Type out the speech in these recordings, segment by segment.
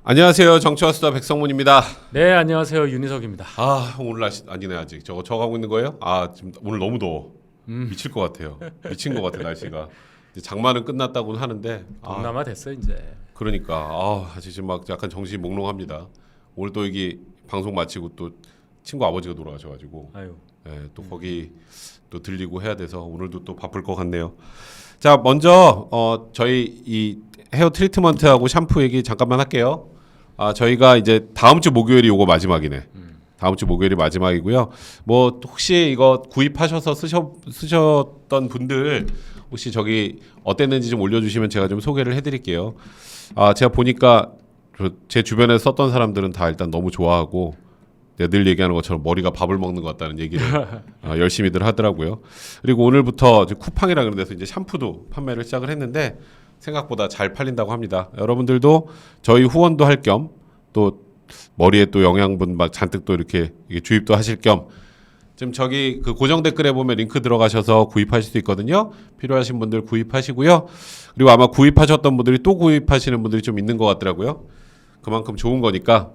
안녕하세요. 정치와 수다 백성문입니다. 네, 안녕하세요. 윤희석입니다. 오늘 날씨 아니네 아직. 저거 하고 있는 거예요? 지금 오늘 너무 더워. 미칠 것 같아요. 미친 것 같아 날씨가. 이제 장마는 끝났다고는 하는데 동남아 됐어 이제. 그러니까 지금 막 약간 정신이 몽롱합니다. 오늘 또 여기 방송 마치고 또 친구 아버지가 돌아가셔가지고 아유. 또 거기 또 들리고 해야 돼서 오늘도 또 바쁠 것 같네요. 자, 먼저 저희 이 헤어 트리트먼트하고 샴푸 얘기 잠깐만 할게요. 저희가 이제 다음 주 목요일이 요거 마지막이네. 다음 주 목요일이 마지막이고요. 뭐 혹시 이거 구입하셔서 쓰셨던 분들 혹시 저기 어땠는지 좀 올려주시면 제가 좀 소개를 해드릴게요. 제가 보니까 제 주변에 썼던 사람들은 다 일단 너무 좋아하고 늘 얘기하는 것처럼 머리가 밥을 먹는 것 같다는 얘기를 열심히들 하더라고요. 그리고 오늘부터 쿠팡이라 그런 데서 이제 샴푸도 판매를 시작을 했는데 생각보다 잘 팔린다고 합니다. 여러분들도 저희 후원도 할 겸 또 머리에 또 영양분 막 잔뜩 또 이렇게 주입도 하실 겸 지금 저기 그 고정 댓글에 보면 링크 들어가셔서 구입하실 수 있거든요. 필요하신 분들 구입하시고요. 그리고 아마 구입하셨던 분들이 또 구입하시는 분들이 좀 있는 것 같더라고요. 그만큼 좋은 거니까.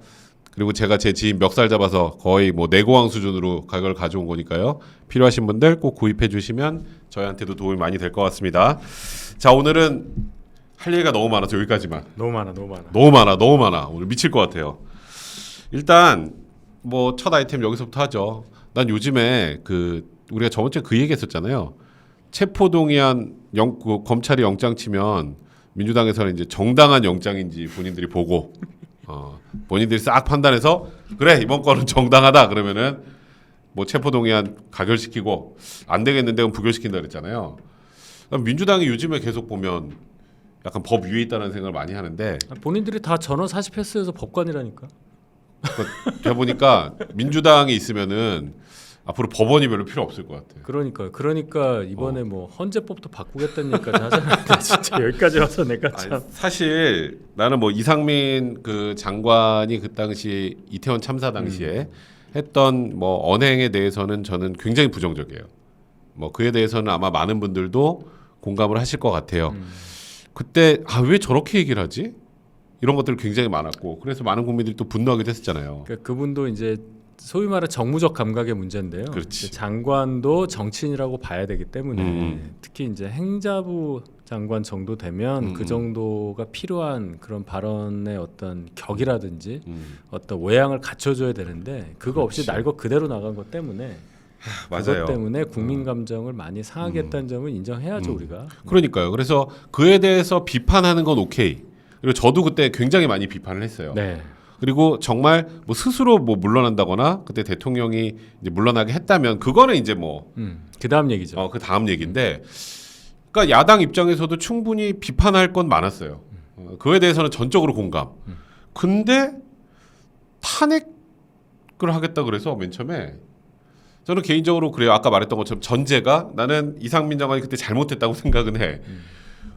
그리고 제가 제 지인 멱살 잡아서 거의 뭐 내고왕 수준으로 가격을 가져온 거니까요. 필요하신 분들 꼭 구입해 주시면 저희한테도 도움이 많이 될 것 같습니다. 자, 오늘은 할 얘기가 너무 많아서 여기까지만. 너무 많아. 오늘 미칠 것 같아요. 일단 뭐 첫 아이템 여기서부터 하죠. 난 요즘에 우리가 저번 주에 그 얘기했었잖아요. 체포동의안 검찰이 영장 치면 민주당에서는 이제 정당한 영장인지 본인들이 보고 본인들이 싹 판단해서 그래 이번 거는 정당하다 그러면은 뭐 체포동의안 가결시키고 안 되겠는데 그럼 부결시킨다 그랬잖아요. 민주당이 요즘에 계속 보면 약간 법 위에 있다는 생각을 많이 하는데 본인들이 다 전원 40패스에서 법관이라니까. 제가 보니까 민주당이 있으면은 앞으로 법원이 별로 필요 없을 것 같아요. 그러니까 이번에 뭐 헌재법도 바꾸겠다는 얘기까지 하잖아요. 진짜 여기까지 와서 내가 참. 사실 나는 뭐 이상민 그 장관이 그 당시 이태원 참사 당시에 했던 뭐 언행에 대해서는 저는 굉장히 부정적이에요. 뭐 그에 대해서는 아마 많은 분들도 공감을 하실 것 같아요. 그때 왜 저렇게 얘기를 하지? 이런 것들 굉장히 많았고 그래서 많은 국민들이 또 분노하기도 했었잖아요. 그러니까 그분도 이제 소위 말해 정무적 감각의 문제인데요. 그렇지. 장관도 정치인이라고 봐야 되기 때문에 특히 이제 행자부 장관 정도 되면 그 정도가 필요한 그런 발언의 어떤 격이라든지 어떤 외양을 갖춰줘야 되는데 그거 그렇지. 없이 날 것 그대로 나간 것 때문에 맞아요. 그것 때문에 국민 감정을 많이 상하게 했다는 점을 인정해야죠 우리가. 그러니까요. 그래서 그에 대해서 비판하는 건 오케이. 그리고 저도 그때 굉장히 많이 비판을 했어요. 네. 그리고 정말 뭐 스스로 뭐 물러난다거나 그때 대통령이 이제 물러나게 했다면 그거는 이제 뭐 그 다음 얘기죠. 그 다음 얘기인데, 그러니까 야당 입장에서도 충분히 비판할 건 많았어요. 그에 대해서는 전적으로 공감. 근데 탄핵을 하겠다 그래서 맨 처음에 저는 개인적으로 그래요. 아까 말했던 것처럼 전제가 나는 이상민 장관이 그때 잘못했다고 생각은 해.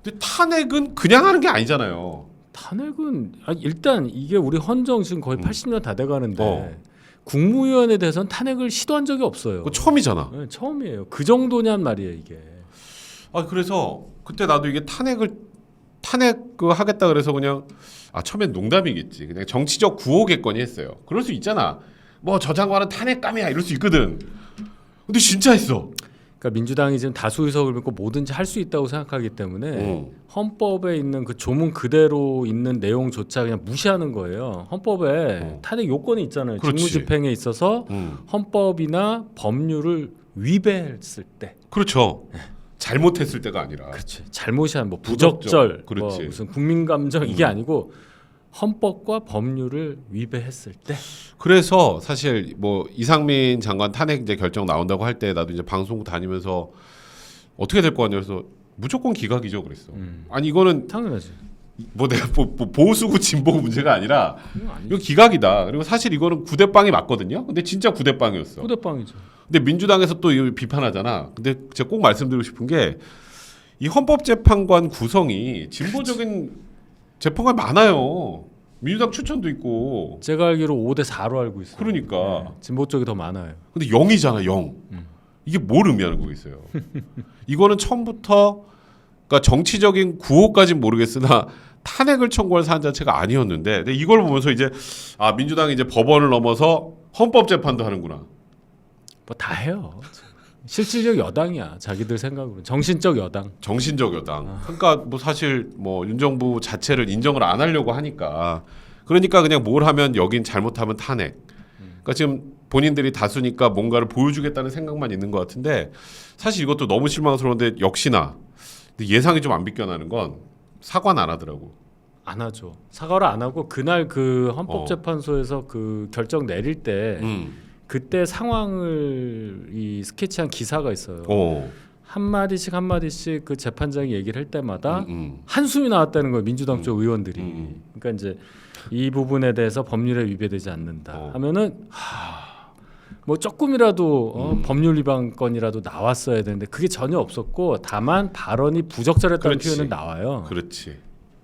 근데 탄핵은 그냥 하는 게 아니잖아요. 탄핵은 일단 이게 우리 헌정 지금 거의 80년 다 돼가는데 국무위원에 대해서는 탄핵을 시도한 적이 없어요. 그거 처음이잖아. 네, 처음이에요. 그 정도냔 말이에요 이게. 그래서 그때 나도 이게 탄핵 하겠다 그래서 그냥 처음엔 농담이겠지. 그냥 정치적 구호겠거니 했어요. 그럴 수 있잖아. 뭐 저 장관은 탄핵감이야 이럴 수 있거든. 근데 진짜 했어. 그러니까 민주당이 지금 다수 의석을 믿고 뭐든지 할 수 있다고 생각하기 때문에 헌법에 있는 그 조문 그대로 있는 내용조차 그냥 무시하는 거예요. 헌법에 탄핵 요건이 있잖아요. 그렇지. 직무집행에 있어서 헌법이나 법률을 위배했을 때. 그렇죠. 잘못했을 때가 아니라. 그렇지. 잘못이 한 뭐 부적절, 그렇지. 뭐 무슨 국민감정 이게 아니고 헌법과 법률을 위배했을 때. 그래서 사실 뭐 이상민 장관 탄핵 이제 결정 나온다고 할 때 나도 이제 방송국 다니면서 어떻게 될 거 아니야 그래서 무조건 기각이죠 그랬어. 아니 이거는 당연하지. 뭐 내가 보수구 진보구 문제가 아니라 이거 기각이다. 그리고 사실 이거는 구대빵이 맞거든요. 근데 진짜 구대빵이었어. 후대빵이죠. 근데 민주당에서 또 이걸 비판하잖아. 근데 제가 꼭 말씀드리고 싶은 게 이 헌법재판관 구성이 진보적인 재판관이 많아요. 민주당 추천도 있고. 제가 알기로 5대 4로 알고 있어요. 그러니까. 네, 진보 쪽이 더 많아요. 근데 0이잖아, 0. 이게 뭘 의미하는 거겠어요? 이거는 처음부터 그러니까 정치적인 구호까지는 모르겠으나 탄핵을 청구할 사안 자체가 아니었는데 근데 이걸 보면서 이제 민주당이 이제 법원을 넘어서 헌법재판도 하는구나. 뭐 다 해요. 실질적 여당이야. 자기들 생각으로 정신적 여당. 정신적 여당. 그러니까 뭐 사실 뭐 윤 정부 자체를 인정을 안 하려고 하니까 그러니까 그냥 뭘 하면 여긴 잘못하면 탄핵. 그러니까 지금 본인들이 다수니까 뭔가를 보여주겠다는 생각만 있는 것 같은데 사실 이것도 너무 실망스러운데 역시나 예상이 좀 안 비껴나는 건 사과는 안 하더라고. 안 하죠. 사과를 안 하고 그날 그 헌법재판소에서 그 결정 내릴 때 그때 상황을 이 스케치한 기사가 있어요. 한 마디씩 그 재판장이 얘기를 할 때마다 한숨이 나왔다는 거예요. 민주당 쪽 의원들이. 그러니까 이제 이 부분에 대해서 법률에 위배되지 않는다 하면은 뭐 조금이라도 법률 위반 건이라도 나왔어야 되는데 그게 전혀 없었고 다만 발언이 부적절했다는 그렇지. 표현은 나와요. 그렇지.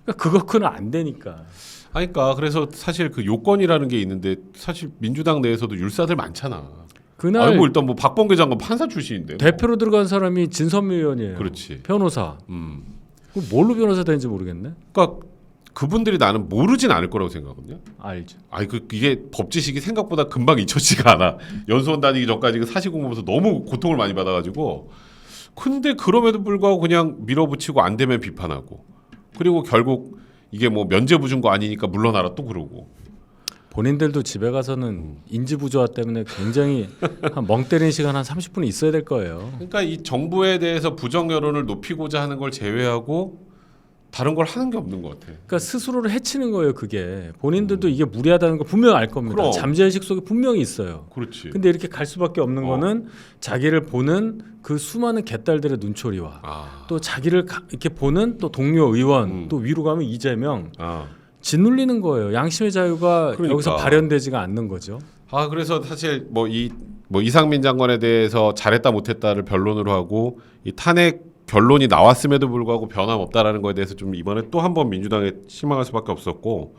그러니까 그거는 안 되니까. 그러니까 그래서 사실 그 요건이라는 게 있는데 사실 민주당 내에서도 율사들 많잖아. 그날 아이고 일단 뭐 박범계 장관 판사 출신인데 대표로 들어간 사람이 진선미 의원이에요. 그렇지. 변호사. 그 뭘로 변호사 되는지 모르겠네. 그러니까 그분들이 나는 모르진 않을 거라고 생각하거든요. 알죠. 이게 법 지식이 생각보다 금방 잊혀지지가 않아. 연수원 다니기 전까지 그 사시 공부하면서 너무 고통을 많이 받아가지고. 근데 그럼에도 불구하고 그냥 밀어붙이고 안 되면 비판하고. 그리고 결국 이게 뭐 면죄부 준 거 아니니까 물러나라 또 그러고. 본인들도 집에 가서는 인지 부조화 때문에 굉장히 한 멍 때리는 시간 한 30분 있어야 될 거예요. 그러니까 이 정부에 대해서 부정 여론을 높이고자 하는 걸 제외하고 다른 걸 하는 게 없는 것 같아. 그러니까 스스로를 해치는 거예요. 그게 본인들도 이게 무리하다는 거 분명 알 겁니다. 그럼. 잠재의식 속에 분명히 있어요. 그렇지. 근데 이렇게 갈 수밖에 없는 거는 자기를 보는 그 수많은 개딸들의 눈초리와 또 자기를 이렇게 보는 또 동료 의원 또 위로 가면 이재명 짓눌리는 거예요. 양심의 자유가 그러니까. 여기서 발현되지가 않는 거죠. 그래서 사실 뭐 이상민 장관에 대해서 잘했다 못했다를 변론으로 하고 이 탄핵 결론이 나왔음에도 불구하고 변함없다라는 거에 대해서 좀 이번에 또 한 번 민주당에 실망할 수밖에 없었고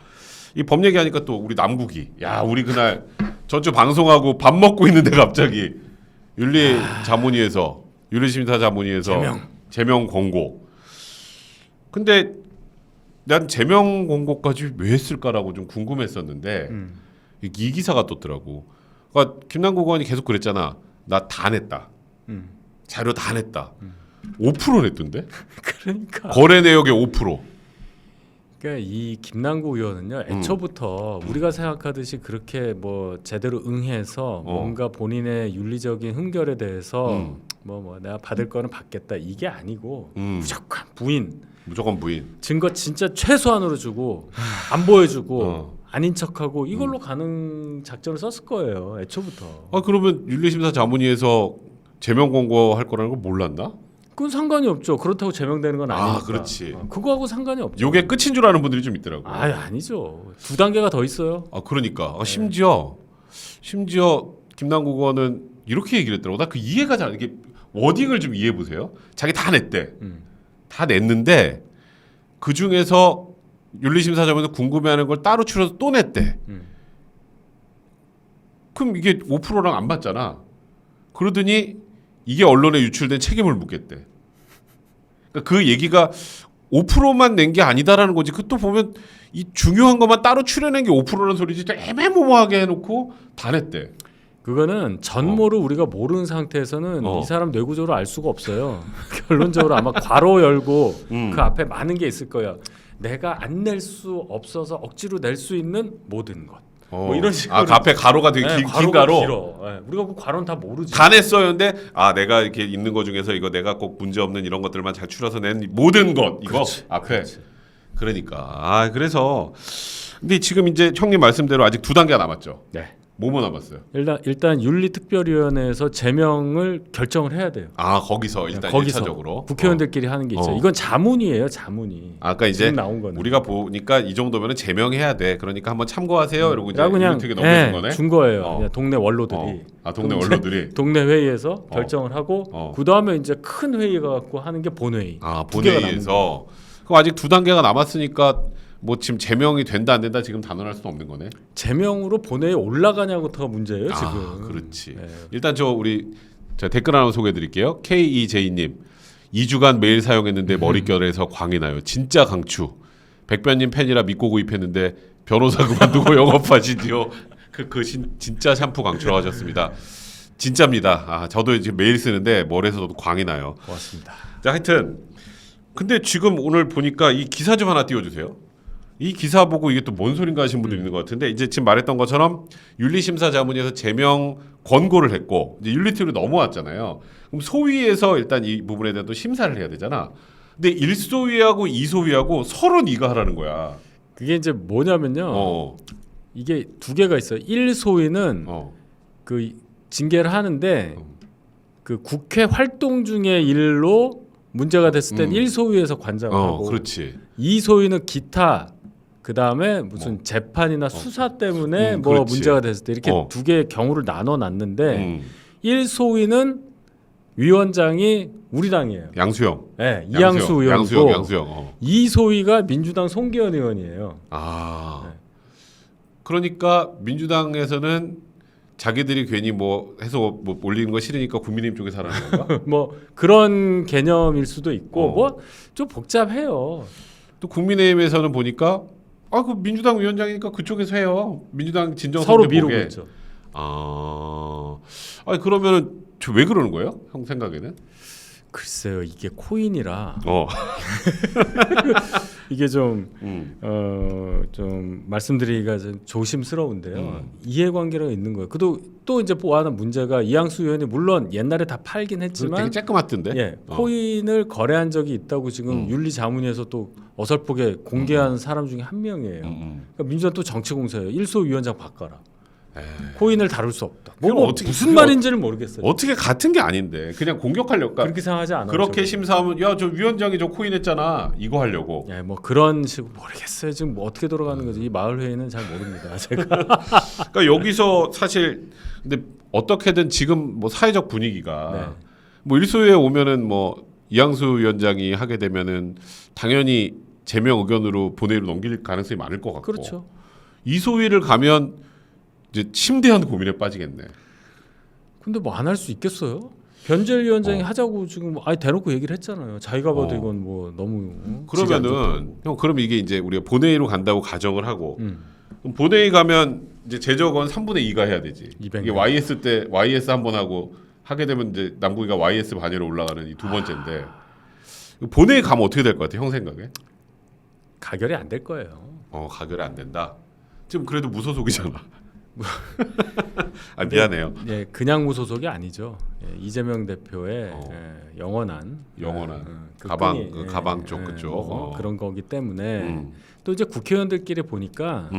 이 법 얘기하니까 또 우리 남국이 우리 그날 전주 방송하고 밥 먹고 있는데 갑자기 윤리심사 자문위에서 제명 공고. 근데 난 제명 공고까지 왜 했을까라고 좀 궁금했었는데 이 기사가 떴더라고. 그러니까 김남국 의원이 계속 그랬잖아. 나 다 냈다. 자료 다 냈다. 5% 냈던데? 그러니까 거래 내역의 5%. 그러니까 이 김남국 의원은요 애초부터 우리가 생각하듯이 그렇게 뭐 제대로 응해서 뭔가 본인의 윤리적인 흠결에 대해서 뭐 내가 받을 거는 받겠다 이게 아니고 무조건 부인 증거 진짜 최소한으로 주고 안 보여주고 아닌 척하고 이걸로 가는 작전을 썼을 거예요 애초부터. 그러면 윤리심사 자문위에서 제명 공고할 거라는 걸 몰랐나? 그건 상관이 없죠. 그렇다고 제명되는 건 아니니까. 그렇지. 그거하고 상관이 없죠. 요게 끝인 줄 아는 분들이 좀 있더라고. 아니죠. 2단계가 더 있어요. 그러니까 심지어 김남국 의원은 이렇게 얘기를 했더라고. 나 그 이해가 잘 이게 워딩을 좀 이해해 보세요. 자기 다 냈대. 다 냈는데 그 중에서 윤리심사자문에서 궁금해하는 걸 따로 추려서 또 냈대. 그럼 이게 5%랑 안 맞잖아. 그러더니 이게 언론에 유출된 책임을 묻겠대. 그러니까 그 얘기가 5%만 낸 게 아니다라는 거지. 그것도 보면 이 중요한 것만 따로 추려낸 게 5%라는 소리지. 애매모호하게 해놓고 다 냈대. 그거는 전모를 우리가 모르는 상태에서는 이 사람 뇌구조를 알 수가 없어요. 결론적으로 아마 괄호 열고 그 앞에 많은 게 있을 거예요. 내가 안 낼 수 없어서 억지로 낼 수 있는 모든 것. 뭐 이런 식으로. 그 앞에 가로가 되게 긴 가로. 길어. 우리가 그 괄호는 다 모르지. 다 냈어요. 근데 내가 이렇게 있는 것 중에서 이거 내가 꼭 문제 없는 이런 것들만 잘 추려서 낸 모든 것 이거 그렇지, 앞에. 그렇지. 그러니까 그래서 근데 지금 이제 형님 말씀대로 아직 2단계가 남았죠. 네. 뭐뭐 남았어요? 일단 윤리특별위원회에서 제명을 결정을 해야 돼요. 거기서 일단 1차적으로 국회의원들끼리 하는 게 있어요. 이건 자문이에요, 자문이. 아까 이제 나온 거는. 우리가 보니까 이 정도면은 제명해야 돼. 그러니까 한번 참고하세요. 이러고 이제 그냥 윤리특위 넘겨준 거네. 준 거예요. 그냥 동네 원로들이. 동네 원로들이 동네 회의에서 결정을 하고 그 다음에 이제 큰 회의가 갖고 하는 게 본회의. 본회의에서. 그럼 아직 2단계가 남았으니까. 뭐 지금 제명이 된다 안 된다 지금 단언할 수는 없는 거네. 제명으로 본회의에 올라가냐부터가 문제예요 지금. 그렇지. 일단 우리 댓글 하나 소개해드릴게요. KEJ님 2주간 매일 사용했는데 머릿결에서 광이 나요. 진짜 강추. 백변님 팬이라 믿고 구입했는데 변호사 그만두고 영업하시디요. 진짜 샴푸 강추라고 하셨습니다. 진짜입니다. 아, 저도 지금 매일 쓰는데 머리에서도 광이 나요. 고맙습니다. 자, 하여튼 근데 지금 오늘 보니까 이 기사 좀 하나 띄워주세요. 이 기사 보고 이게 또 뭔 소린가 하시는 분들 있는 것 같은데 이제 지금 말했던 것처럼 윤리심사자문위에서 제명 권고를 했고 이제 윤리팀으로 넘어왔잖아요. 그럼 소위에서 일단 이 부분에 대한 또 심사를 해야 되잖아. 근데 1소위하고 2소위하고 서로 네가 하라는 거야. 그게 이제 뭐냐면요. 이게 두 개가 있어요. 1소위는 그 징계를 하는데 그 국회 활동 중의 일로 문제가 됐을 땐 1소위에서 관장하고 그렇지. 2소위는 기타 그다음에 무슨 재판이나 수사 때문에 뭐 그렇지. 문제가 됐을 때 이렇게 두 개의 경우를 나눠 놨는데 1소위는 위원장이 우리 당이에요. 양수영. 네, 이양수 의원이고 양수영. 2소위가 민주당 송기현 의원이에요. 아. 네. 그러니까 민주당에서는 자기들이 괜히 뭐 해서 뭐 올리는 거 싫으니까 국민의힘 쪽에서 하라는 건가? 뭐 그런 개념일 수도 있고 뭐 좀 복잡해요. 또 국민의힘에서는 보니까 그 민주당 위원장이니까 그쪽에서 해요. 민주당 진정 서로 상대 미루고 보게. 있죠. 아니 그러면은 왜 그러는 거예요? 형 생각에는? 글쎄요, 이게 코인이라 어. 이게 좀 말씀드리기가 좀 조심스러운데요. 이해관계가 있는 거예요. 또 이제 뭐 하나 문제가 이양수 의원이 물론 옛날에 다 팔긴 했지만 되게 쬐끄맣던데. 예, 코인을 거래한 적이 있다고 지금 윤리자문위에서 또 어설프게 공개한 사람 중에 한 명이에요. 그러니까 민주당 또 정치공세예요. 1소 위원장 바꿔라. 코인을 다룰 수 없다. 무슨 말인지는 모르겠어요. 어떻게 같은 게 아닌데 그냥 공격하려고. 그렇게 생각하지 않아요. 그렇게 저는. 심사하면 야 저 위원장이 저 코인 했잖아 이거 하려고. 예, 뭐 그런 식으로 모르겠어요. 지금 뭐 어떻게 돌아가는 거지? 이 마을 회의는 잘 모릅니다. 제가. 그러니까 여기서 사실 근데 어떻게든 지금 뭐 사회적 분위기가 뭐 일소위에 오면은 뭐 이양수 위원장이 하게 되면은 당연히 제명 의견으로 본회의로 넘길 가능성이 많을 것 같고. 그렇죠. 이소위를 가면 이제 심대한 고민에 빠지겠네. 근데 뭐 안 할 수 있겠어요? 변재일 위원장이 하자고 지금 아예 대놓고 얘기를 했잖아요. 자기가 봐도 이건 뭐 너무 그러면은 형 그럼 이게 이제 우리가 본회의로 간다고 가정을 하고 그럼 본회의 가면 이제 제적은 3분의 2가 해야 되지. 200명. 이게 YS 때 YS 한 번 하고 하게 되면 이제 남국이가 YS 반열에 올라가는 이 두 번째인데 본회의 가면 어떻게 될 것 같아? 형 생각에? 가결이 안 될 거예요. 가결이 안 된다. 지금 그래도 무소속이잖아. 미안해요. 예, 그냥 무소속이 아니죠. 예, 이재명 대표의 영원한 그 가방 끈이, 그 가방 쪽 그쪽 그런 거기 때문에 또 이제 국회의원들끼리 보니까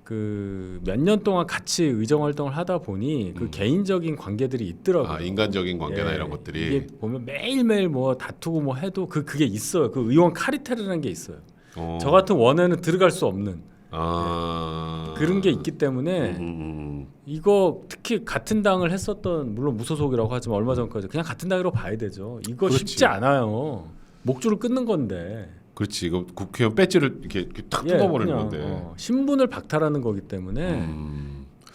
그 몇 년 동안 같이 의정 활동을 하다 보니 그 개인적인 관계들이 있더라고요. 인간적인 관계나 이런 것들이 이게 보면 매일매일 뭐 다투고 뭐 해도 그게 있어요. 그 의원 카리텔이라는 게 있어요. 저 같은 원에는 들어갈 수 없는 그런 게 있기 때문에 이거 특히 같은 당을 했었던 물론 무소속이라고 하지만 얼마 전까지 그냥 같은 당이라고 봐야 되죠. 이거 그렇지. 쉽지 않아요. 목줄을 끊는 건데. 그렇지. 이거 국회의원 배지를 이렇게 탁 뜯어버리는 건데. 신분을 박탈하는 거기 때문에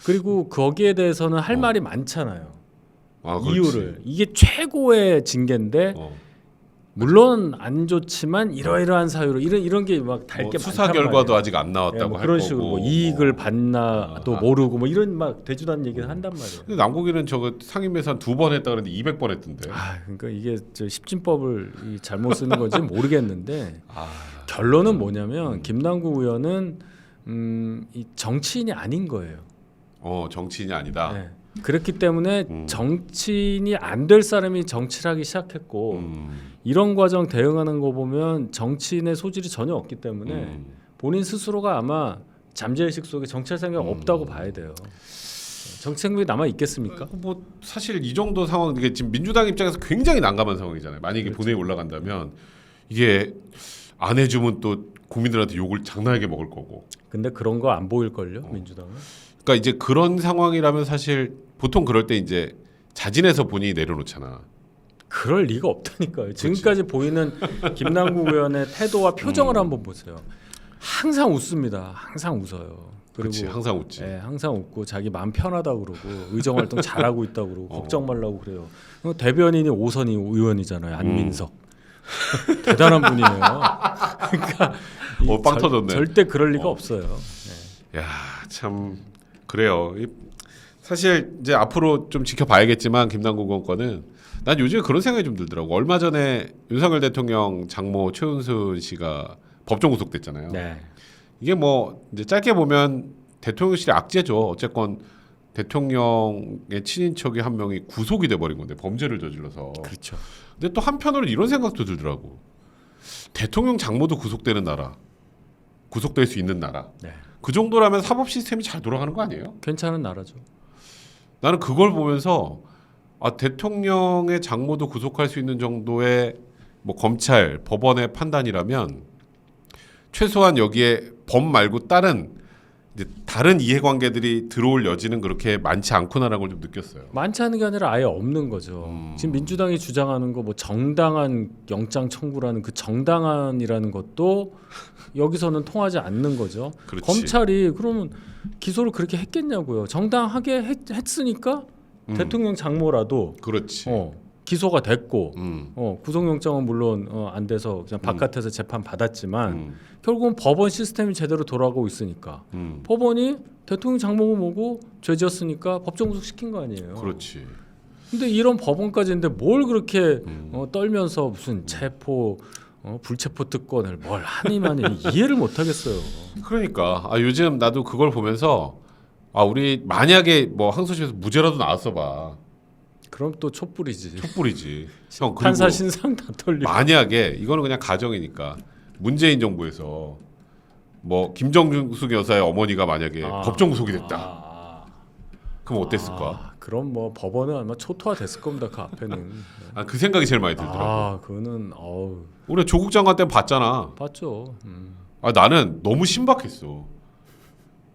그리고 거기에 대해서는 할 말이 많잖아요. 이유를 이게 최고의 징계인데 물론 안 좋지만 이러이러한 사유로 이런 게 막 달게 수사 결과도 아직 안 나왔다고 뭐 할 그런 거고 식으로 뭐 이익을 받나도 모르고 뭐 이런 막 대주도 않는 얘기를 한단 말이에요. 근데 남국이는 저거 상임위에서 2번 했다 그랬는데 200번 했던데. 그러니까 이게 저 십진법을 잘못 쓰는 건지 모르겠는데 결론은 뭐냐면 김남국 의원은 이 정치인이 아닌 거예요. 정치인이 아니다. 네. 그렇기 때문에 정치인이 안 될 사람이 정치를 하기 시작했고 이런 과정 대응하는 거 보면 정치인의 소질이 전혀 없기 때문에 본인 스스로가 아마 잠재의식 속에 정치할 생각 없다고 봐야 돼요. 정치 생각이 남아 있겠습니까? 뭐 사실 이 정도 상황 이게 지금 민주당 입장에서 굉장히 난감한 상황이잖아요. 만약에 그렇죠. 본회의 올라간다면 이게 안 해주면 또 국민들한테 욕을 장난하게 먹을 거고. 근데 그런 거 안 보일 걸요, 민주당은. 그러니까 이제 그런 상황이라면 사실 보통 그럴 때 이제 자진해서 본인이 내려놓잖아. 그럴 리가 없다니까요. 지금까지 보이는 김남국 의원의 태도와 표정을 한번 보세요. 항상 웃습니다. 항상 웃어요. 그리고 그렇지, 항상 웃지. 예, 항상 웃고 자기 마음 편하다 그러고 의정 활동 잘하고 있다 그러고 걱정 말라고 그래요. 대변인이 오선희 의원이잖아요. 안민석. 대단한 분이에요. 그러니까 빵 터졌네. 절대 그럴 리가 없어요. 야, 참 그래요. 사실 이제 앞으로 좀 지켜봐야겠지만 김남국 의원권은 난 요즘에 그런 생각이 좀 들더라고. 얼마 전에 윤석열 대통령 장모 최은순 씨가 법정 구속됐잖아요. 네. 이게 뭐 이제 짧게 보면 대통령실의 악재죠. 어쨌건 대통령의 친인척이 한 명이 구속이 돼버린 건데 범죄를 저질러서. 그렇죠. 근데 또 한편으로 이런 생각도 들더라고. 대통령 장모도 구속되는 나라, 구속될 수 있는 나라. 네. 그 정도라면 사법 시스템이 잘 돌아가는 거 아니에요? 괜찮은 나라죠. 나는 그걸 보면서 대통령의 장모도 구속할 수 있는 정도의 뭐 검찰, 법원의 판단이라면 최소한 여기에 법 말고 다른 이해관계들이 들어올 여지는 그렇게 많지 않구나라는 걸 좀 느꼈어요. 많지 않은 게 아니라 아예 없는 거죠. 지금 민주당이 주장하는 거 뭐 정당한 영장 청구라는 그 정당한이라는 것도 여기서는 통하지 않는 거죠. 그렇지. 검찰이 그러면 기소를 그렇게 했겠냐고요. 정당하게 했으니까 대통령 장모라도 그렇지. 기소가 됐고 구속영장은 물론 안 돼서 그냥 바깥에서 재판 받았지만 결국은 법원 시스템이 제대로 돌아가고 있으니까 법원이 대통령 장모고 뭐고 죄지었으니까 법정 구속시킨 거 아니에요. 그렇지. 근데 이런 법원까지인데 뭘 그렇게 떨면서 무슨 체포 불체포 특권을 뭘 하니마니 이해를 못 하겠어요. 그러니까 요즘 나도 그걸 보면서 우리 만약에 뭐 항소심에서 무죄라도 나왔어 봐. 그럼 또 촛불이지. 촛불이지. 형, 그리고 판사 신상 다 털리고. 만약에 이거는 그냥 가정이니까 문재인 정부에서 뭐 김정숙 여사의 어머니가 만약에 법정 구속이 됐다. 그럼 어땠을까? 그럼 뭐 법원은 아마 초토화 됐을 겁니다. 그 앞에는. 그 생각이 제일 많이 들더라고. 그거는 우리 조국 장관 때는 봤잖아. 봤죠. 나는 너무 신박했어.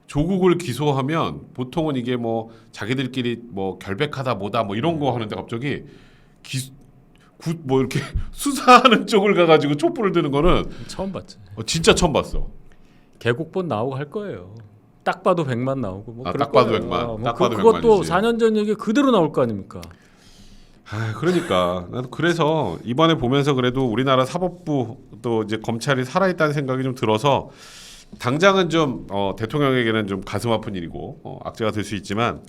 조국을 기소하면 보통은 이게 뭐 자기들끼리 뭐 결백하다 뭐다 뭐 이런 거 하는데 갑자기 뭐 이렇게 수사하는 쪽을 가가지고 촛불을 드는 거는 처음 봤지. 진짜 처음 봤어. 개국본 나오고 할 거예요. 딱 봐도 100만 나오고 뭐 딱 봐도 100만. 딱 봐도 그것도 100만이지. 4년 전 얘기 그대로 나올 거 아닙니까? 그러니까 나도 그래서 이번에 보면서 그래도 우리나라 사법부 또 이제 검찰이 살아있다는 생각이 좀 들어서 당장은 좀 대통령에게는 좀 가슴 아픈 일이고 악재가 될 수 있지만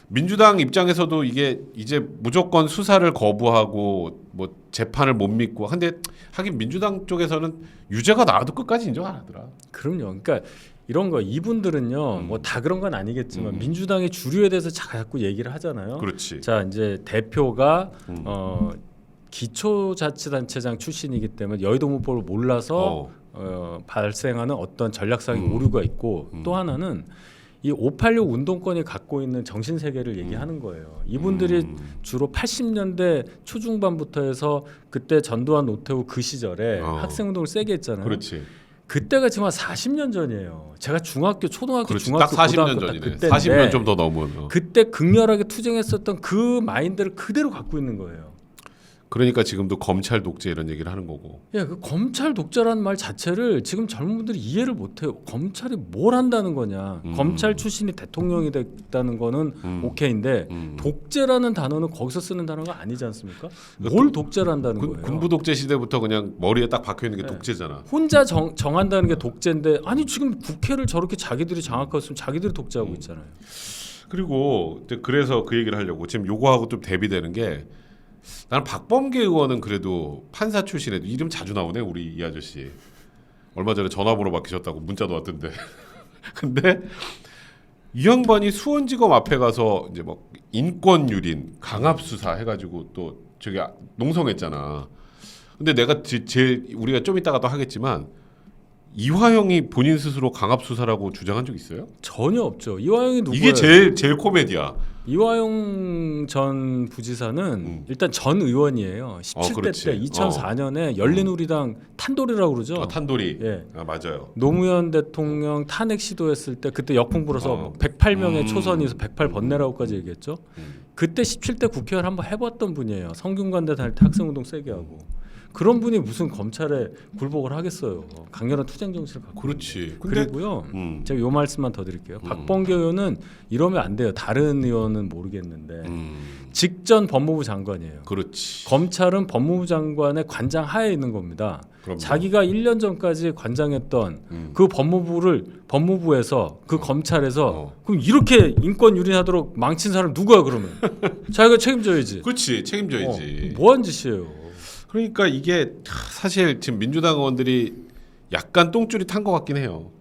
민주당 입장에서도 이게 이제 무조건 수사를 거부하고 뭐 재판을 못 믿고 근데 하긴 민주당 쪽에서는 유죄가 나와도 끝까지 인정 안 하더라. 그럼요. 그러니까 이런 거 이분들은요 뭐 다 그런 건 아니겠지만 민주당의 주류에 대해서 자꾸 얘기를 하잖아요. 그렇지. 자 이제 대표가 기초자치단체장 출신이기 때문에 여의도문법을 몰라서 발생하는 어떤 전략상의 오류가 있고 또 하나는 이 586 운동권이 갖고 있는 정신 세계를 얘기하는 거예요. 이분들이 주로 80년대 초중반부터 해서 그때 전두환 노태우 그 시절에 학생운동을 세게 했잖아요. 그렇지. 그때가 지금 한 40년 전이에요. 제가 중학교, 초등학교, 그렇지. 중학교, 딱 40년 고등학교 전이네. 그때인데 40년 좀 더 넘은. 그때 극렬하게 투쟁했었던 그 마인드를 그대로 갖고 있는 거예요. 그러니까 지금도 검찰 독재 이런 얘기를 하는 거고. 그 검찰 독재라는 말 자체를 지금 젊은 분들이 이해를 못해요. 검찰이 뭘 한다는 거냐. 검찰 출신이 대통령이 됐다는 거는 오케이인데 독재라는 단어는 거기서 쓰는 단어가 아니지 않습니까? 뭘 독재를 한다는 거예요. 군부 독재 시대부터 그냥 머리에 딱 박혀 있는 게 독재잖아. 혼자 정한다는 게 독재인데 아니 지금 국회를 저렇게 자기들이 장악하고 있으면 자기들이 독재하고 있잖아요. 그리고 그래서 그 얘기를 하려고 지금 요거하고 좀 대비되는 게 나는 박범계 의원은 그래도 판사 출신에도 이름 자주 나오네 우리 이 아저씨. 얼마 전에 전화번호 바뀌셨다고 문자도 왔던데. 근데 이 양반이 수원지검 앞에 가서 이제 뭐 인권 유린 강압 수사 해가지고 또 저기 농성했잖아. 근데 내가 우리가 좀 이따가 또 하겠지만 이화영이 본인 스스로 강압 수사라고 주장한 적 있어요? 전혀 없죠. 이화영이 누구예요? 이게 제일 코미디야. 이화영 전 부지사는 일단 전 의원이에요. 17대 때 2004년에 열린우리당 탄돌이라고 그러죠. 탄돌이. 예. 맞아요. 노무현 대통령 탄핵 시도했을 때 그때 역풍 불어서 108명의 초선에서 108 번내라고까지 얘기했죠. 그때 17대 국회의원 한번 해봤던 분이에요. 성균관대 다닐 때 학생운동 세게 하고. 그런 분이 무슨 검찰에 굴복을 하겠어요. 강렬한 투쟁 정신을 갖고. 그렇지. 그리고요. 제가 요 말씀만 더 드릴게요. 박범계 의원은 이러면 안 돼요. 다른 의원은 모르겠는데 직전 법무부 장관이에요. 그렇지. 검찰은 법무부 장관의 관장 하에 있는 겁니다. 그럼요. 자기가 1년 전까지 관장했던 그 법무부에서 그 검찰에서 그럼 이렇게 인권 유린하도록 망친 사람 누구야 그러면? 자기가 책임져야지. 그렇지. 책임져야지. 뭐한 짓이에요? 그러니까 이게 사실 지금 민주당 의원들이 약간 똥줄이 탄 것 같긴 해요.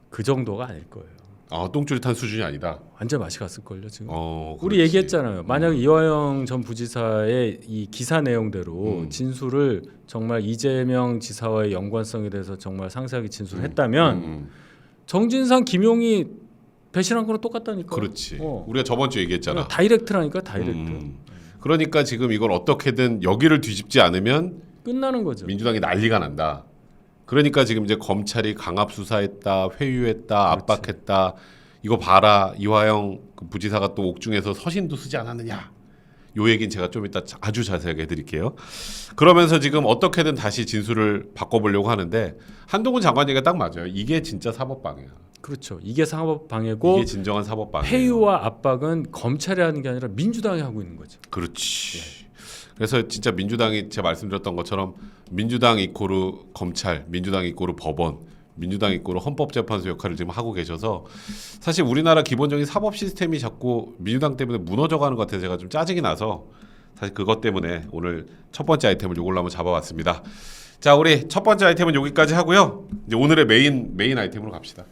그 정도가 아닐 거예요. 아, 똥줄이 탄 수준이 아니다. 완전 맛이 갔을 걸요 지금. 그렇지. 우리 얘기했잖아요. 만약 이화영 전 부지사의 이 기사 내용대로 진술을 정말 이재명 지사와의 연관성에 대해서 정말 상세하게 진술했다면 정진상, 김용이 배신한 거랑 똑같다니까. 그렇지. 우리가 저번 주에 얘기했잖아. 다이렉트라니까 다이렉트. 그러니까 지금 이걸 어떻게든 여기를 뒤집지 않으면 끝나는 거죠. 민주당이 난리가 난다. 그러니까 지금 이제 검찰이 강압 수사했다, 회유했다, 압박했다. 이거 봐라. 이화영 그 부지사가 또 옥중에서 서신도 쓰지 않았느냐. 요 얘기는 제가 좀 이따 아주 자세하게 해드릴게요. 그러면서 지금 어떻게든 다시 진술을 바꿔보려고 하는데 한동훈 장관 얘기가 딱 맞아요. 이게 진짜 사법방해야. 그렇죠. 이게 사법방해고 이게 진정한 사법방해. 회유와 압박은 검찰이 하는 게 아니라 민주당이 하고 있는 거죠. 그렇지. 그래서 진짜 민주당이 제가 말씀드렸던 것처럼 민주당 이꼬르 검찰, 민주당 이꼬르 법원, 민주당 이꼬르 헌법재판소 역할을 지금 하고 계셔서 사실 우리나라 기본적인 사법 시스템이 자꾸 민주당 때문에 무너져가는 것 같아서 제가 좀 짜증이 나서 사실 그것 때문에 오늘 첫 번째 아이템을 요걸로 한번 잡아봤습니다. 자, 우리 첫 번째 아이템은 여기까지 하고요. 이제 오늘의 메인 아이템으로 갑시다.